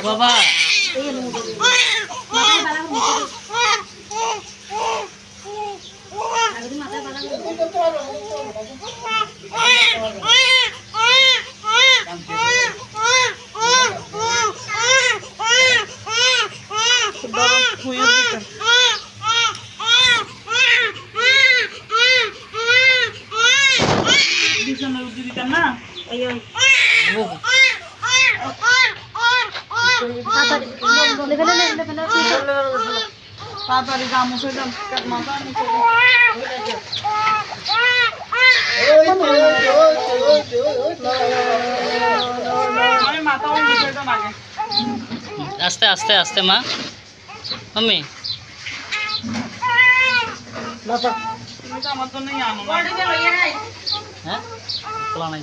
বাবা তাড়াতাড়ি গামুছে আস্তে আস্তে আস্তে মা মাম্মি আমার জন্যই আনো হ্যাঁ খোলা নাই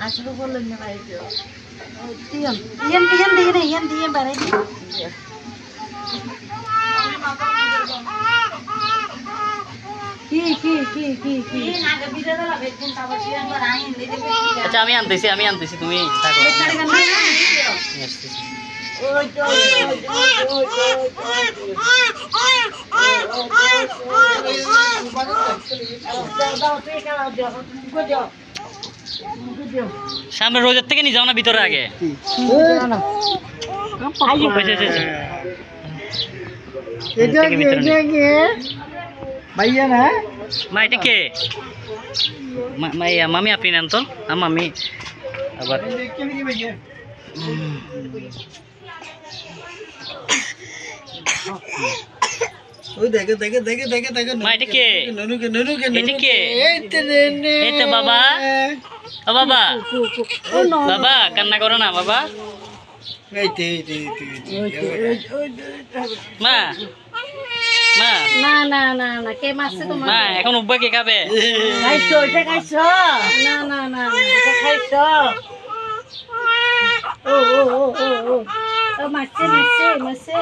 আসলে বললেন না আচ্ছা আমি আনতেছি তুমি থাকো সামনে রোজের থেকে নিয়ে যাও না ভিতরে আগে ভাইয়া না মা এটা কে মামি আপনি নেন তো মামি আবার ওই দেখে দেখে দেখে দেখে দেখে মা এটা কে নুনুকে নুনুকে এটা কে এই তো বাবা ও বাবা বাবা কান্না করো না বাবা মা মা না না না না কে মারছে তোমার মা এখন উব্বা কে খাবে খাইছো এটা খাইছো না না না এটা খাইছো ও ও ও ও ও মারছে মারছে মারছে